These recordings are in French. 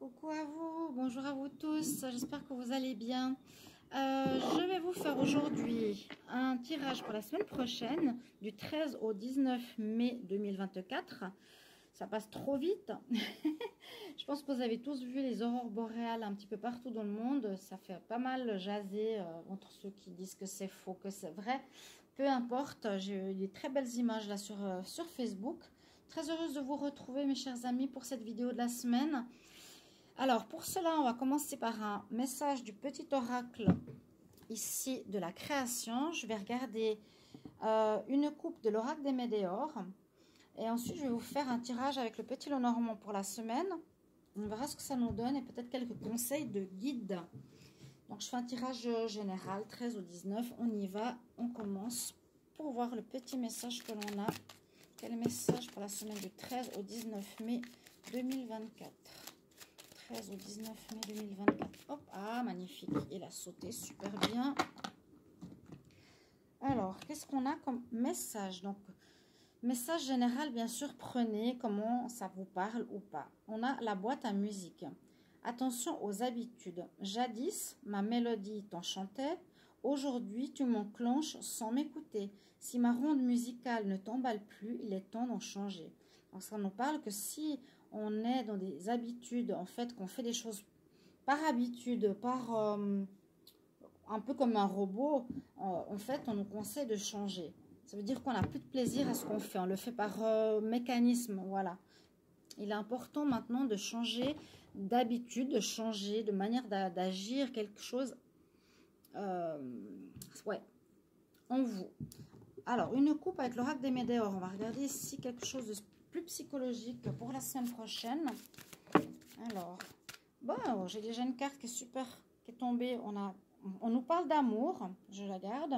Coucou à vous, bonjour à vous tous, j'espère que vous allez bien. Je vais vous faire aujourd'hui un tirage pour la semaine prochaine, du 13 au 19 mai 2024. Ça passe trop vite. Je pense que vous avez tous vu les aurores boréales un petit peu partout dans le monde. Ça fait pas mal jaser entre ceux qui disent que c'est faux, que c'est vrai. Peu importe, j'ai eu des très belles images là sur Facebook. Très heureuse de vous retrouver mes chers amis pour cette vidéo de la semaine. Alors pour cela, on va commencer par un message du petit oracle ici de la création. Je vais regarder une coupe de l'oracle des Médéors. Et ensuite, je vais vous faire un tirage avec le petit Lenormand pour la semaine. On verra ce que ça nous donne et peut-être quelques conseils de guide. Donc, je fais un tirage général, 13 au 19. On y va, on commence pour voir le petit message que l'on a. Quel message pour la semaine du 13 au 19 mai 2024. 13 au 19 mai 2024. Hop, ah, magnifique. Il a sauté super bien. Alors, qu'est-ce qu'on a comme message? Donc, message général, bien sûr, prenez comment ça vous parle ou pas. On a la boîte à musique. Attention aux habitudes. Jadis, ma mélodie t'enchantait. Aujourd'hui, tu m'enclenches sans m'écouter. Si ma ronde musicale ne t'emballe plus, il est temps d'en changer. Donc, ça nous parle que si on est dans des habitudes, en fait, qu'on fait des choses par habitude, par un peu comme un robot, en fait, on nous conseille de changer. Ça veut dire qu'on n'a plus de plaisir à ce qu'on fait. On le fait par mécanisme, voilà. Il est important maintenant de changer d'habitude, de changer de manière d'agir quelque chose ouais, en vous. Alors, une coupe avec l'oracle des Médéors. On va regarder ici quelque chose de plus psychologique pour la semaine prochaine. Alors, bon, j'ai déjà une carte qui est super, qui est tombée. On nous parle d'amour, je la garde.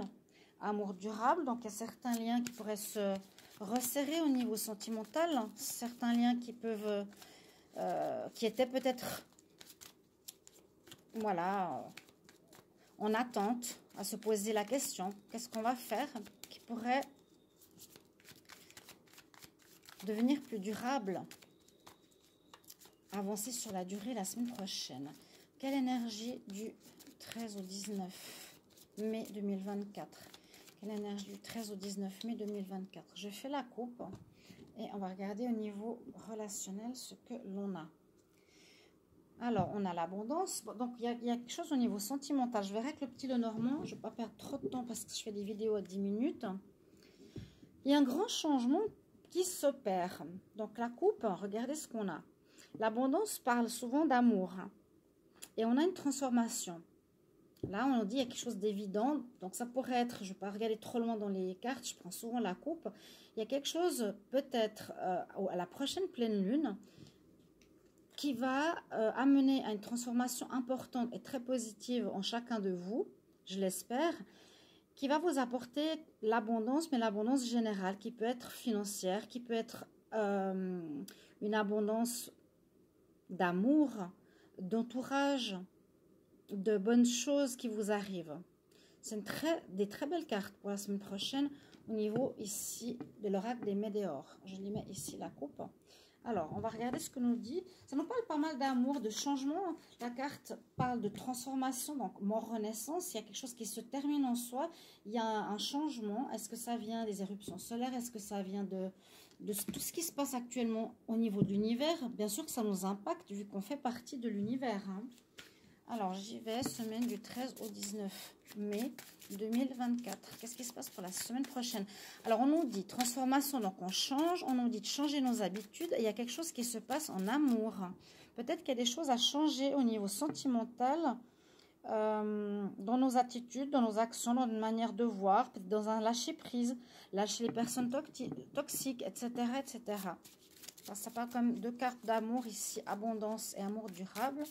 Amour durable, donc il y a certains liens qui pourraient se resserrer au niveau sentimental. Certains liens qui peuvent, qui étaient peut-être, voilà, en attente à se poser la question. Qu'est-ce qu'on va faire qui pourrait devenir plus durable, avancer sur la durée la semaine prochaine. Quelle énergie du 13 au 19 mai 2024? Quelle énergie du 13 au 19 mai 2024? Je fais la coupe et on va regarder au niveau relationnel ce que l'on a. Alors, on a l'abondance. Bon, donc, il y a quelque chose au niveau sentimental. Je verrai avec le petit Lenormand. Je ne vais pas perdre trop de temps parce que je fais des vidéos à 10 minutes. Il y a un grand changement qui s'opère. Donc, la coupe, regardez ce qu'on a. L'abondance parle souvent d'amour. Et on a une transformation. Là, on dit qu'il y a quelque chose d'évident. Donc, ça pourrait être, je ne vais pas regarder trop loin dans les cartes, je prends souvent la coupe. Il y a quelque chose, peut-être, à la prochaine pleine lune, qui va amener à une transformation importante et très positive en chacun de vous, je l'espère, qui va vous apporter l'abondance, mais l'abondance générale, qui peut être financière, qui peut être une abondance d'amour, d'entourage, de bonnes choses qui vous arrivent. C'est des très belles cartes pour la semaine prochaine au niveau ici de l'oracle des Médéors. Je lui mets ici la coupe. Alors, on va regarder ce que nous dit. Ça nous parle pas mal d'amour, de changement. La carte parle de transformation, donc mort-renaissance. Il y a quelque chose qui se termine en soi. Il y a un changement. Est-ce que ça vient des éruptions solaires? Est-ce que ça vient de tout ce qui se passe actuellement au niveau de l'univers? Bien sûr que ça nous impacte vu qu'on fait partie de l'univers. Hein. Alors, j'y vais, semaine du 13 au 19 mai 2024. Qu'est-ce qui se passe pour la semaine prochaine? Alors, on nous dit transformation, donc on change. On nous dit de changer nos habitudes. Et il y a quelque chose qui se passe en amour. Peut-être qu'il y a des choses à changer au niveau sentimental, dans nos attitudes, dans nos actions, dans une manière de voir, peut-être dans un lâcher-prise, lâcher les personnes toxiques, etc., etc. Ça parle quand même de cartes d'amour ici, abondance et amour durable.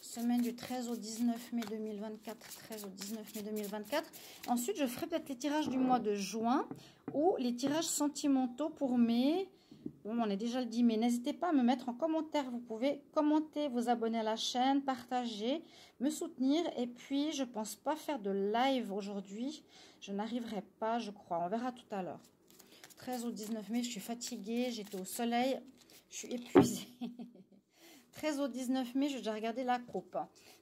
Semaine du 13 au 19 mai 2024, 13 au 19 mai 2024. Ensuite, je ferai peut-être les tirages du mois de juin ou les tirages sentimentaux pour mai. Bon, on est déjà le 10 mai. N'hésitez pas à me mettre en commentaire. Vous pouvez commenter, vous abonner à la chaîne, partager, me soutenir. Et puis, je ne pense pas faire de live aujourd'hui. Je n'arriverai pas, je crois. On verra tout à l'heure. 13 au 19 mai, je suis fatiguée. J'étais au soleil. Je suis épuisée. 13 au 19 mai, je vais déjà regarder la coupe.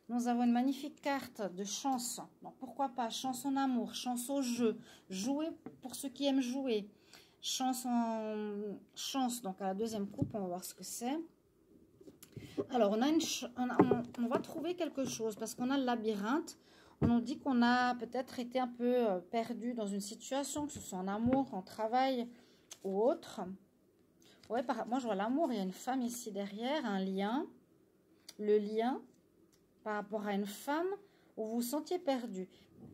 Nous avons une magnifique carte de chance. Donc, pourquoi pas chance en amour, chance au jeu, jouer pour ceux qui aiment jouer. Chance en chance, donc à la deuxième coupe, on va voir ce que c'est. Alors, on va trouver quelque chose parce qu'on a le labyrinthe. On nous dit qu'on a peut-être été un peu perdu dans une situation, que ce soit en amour, en travail ou autre. Ouais, moi je vois l'amour, il y a une femme ici derrière, un lien. Le lien par rapport à une femme où vous vous sentiez perdu.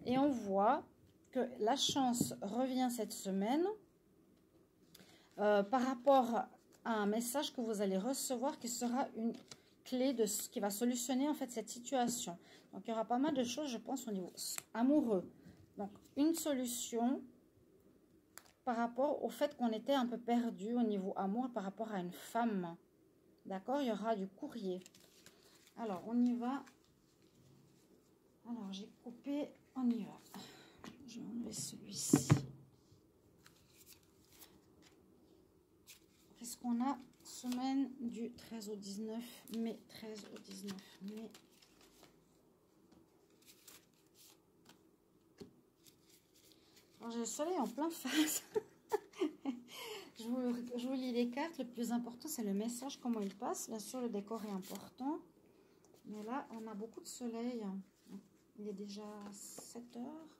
Et on voit que la chance revient cette semaine par rapport à un message que vous allez recevoir qui sera une clé de ce qui va solutionner en fait cette situation. Donc il y aura pas mal de choses, je pense, au niveau amoureux. Donc une solution par rapport au fait qu'on était un peu perdu au niveau amour par rapport à une femme. D'accord? Il y aura du courrier. Alors on y va. Alors j'ai coupé, on y va. Je vais enlever celui-ci. Qu'est-ce qu'on a? Semaine du 13 au 19 mai. 13 au 19 mai. Alors j'ai le soleil en plein face. je vous lis les cartes. Le plus important, c'est le message, comment il passe. Bien sûr, le décor est important. Mais là, on a beaucoup de soleil. Il est déjà 7 heures.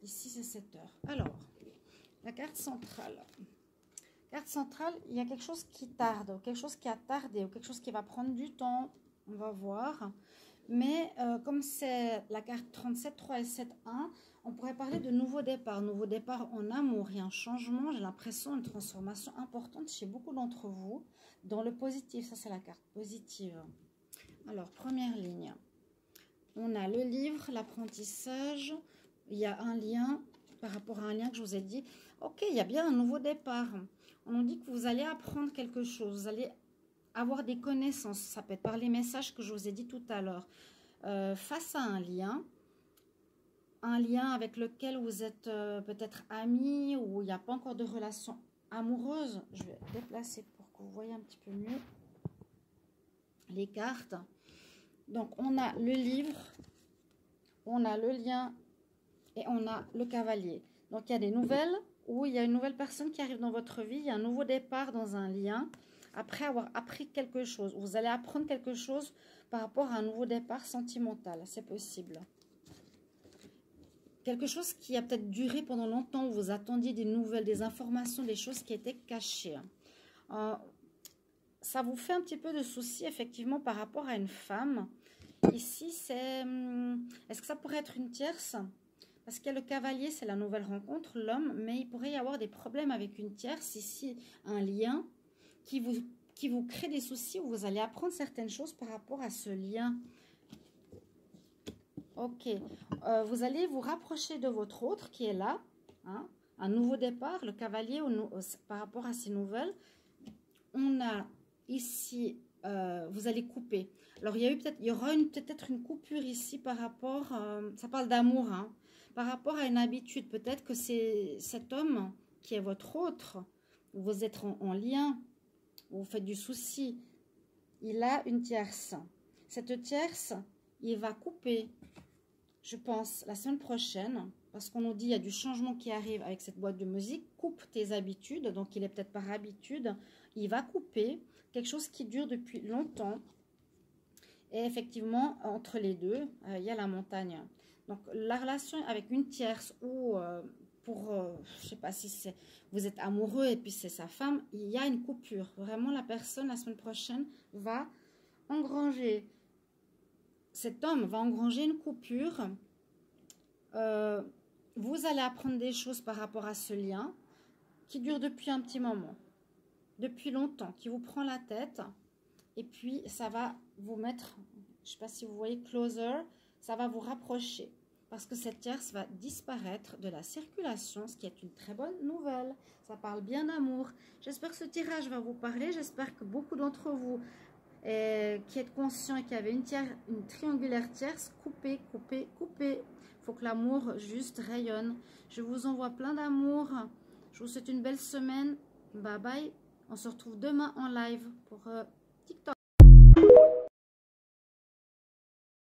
Ici, c'est 7 heures. Alors, la carte centrale. Carte centrale, il y a quelque chose qui tarde, ou quelque chose qui a tardé, ou quelque chose qui va prendre du temps. On va voir. Mais comme c'est la carte 37, 3 et 7, 1, on pourrait parler de nouveau départ. Nouveau départ en amour. Il y a un changement, j'ai l'impression, une transformation importante chez beaucoup d'entre vous. Dans le positif, ça c'est la carte positive. Alors, première ligne. On a le livre, l'apprentissage. Il y a un lien par rapport à un lien que je vous ai dit. Ok, il y a bien un nouveau départ. On nous dit que vous allez apprendre quelque chose. Vous allez avoir des connaissances. Ça peut être par les messages que je vous ai dit tout à l'heure. Face à un lien avec lequel vous êtes peut-être amis ou il n'y a pas encore de relation amoureuse. Je vais déplacer pour que vous voyez un petit peu mieux les cartes. Donc, on a le livre, on a le lien et on a le cavalier. Donc, il y a des nouvelles où il y a une nouvelle personne qui arrive dans votre vie. Il y a un nouveau départ dans un lien après avoir appris quelque chose. Vous allez apprendre quelque chose par rapport à un nouveau départ sentimental. C'est possible. Quelque chose qui a peut-être duré pendant longtemps où vous attendiez des nouvelles, des informations, des choses qui étaient cachées. Ça vous fait un petit peu de soucis, effectivement, par rapport à une femme. Ici, c'est... Est-ce que ça pourrait être une tierce? Parce qu'il y a le cavalier, c'est la nouvelle rencontre, l'homme. Mais il pourrait y avoir des problèmes avec une tierce. Ici, un lien qui vous crée des soucis où vous allez apprendre certaines choses par rapport à ce lien. Ok. Vous allez vous rapprocher de votre autre qui est là. Hein, un nouveau départ, le cavalier par rapport à ces nouvelles. On a... Ici, vous allez couper. Alors, il y aura peut-être une coupure ici par rapport... ça parle d'amour, hein, par rapport à une habitude. Peut-être que c'est cet homme qui est votre autre, où vous êtes en lien, où vous faites du souci. Il a une tierce. Cette tierce, il va couper, je pense, la semaine prochaine, parce qu'on nous dit qu'il y a du changement qui arrive avec cette boîte de musique. Coupe tes habitudes, donc il est peut-être par habitude. Il va couper quelque chose qui dure depuis longtemps. Et effectivement, entre les deux, il y a la montagne. Donc, la relation avec une tierce ou je ne sais pas si vous êtes amoureux et puis c'est sa femme, il y a une coupure. Vraiment, la personne, la semaine prochaine, va engranger. Cet homme va engranger une coupure. Vous allez apprendre des choses par rapport à ce lien qui dure depuis un petit moment. Depuis longtemps, qui vous prend la tête, et puis ça va vous mettre, je ne sais pas si vous voyez, closer, ça va vous rapprocher, parce que cette tierce va disparaître de la circulation, ce qui est une très bonne nouvelle. Ça parle bien d'amour. J'espère que ce tirage va vous parler, j'espère que beaucoup d'entre vous qui êtes conscients et qui avez une triangulaire tierce, coupez. Il faut que l'amour juste rayonne. Je vous envoie plein d'amour, je vous souhaite une belle semaine, bye bye. On se retrouve demain en live pour TikTok.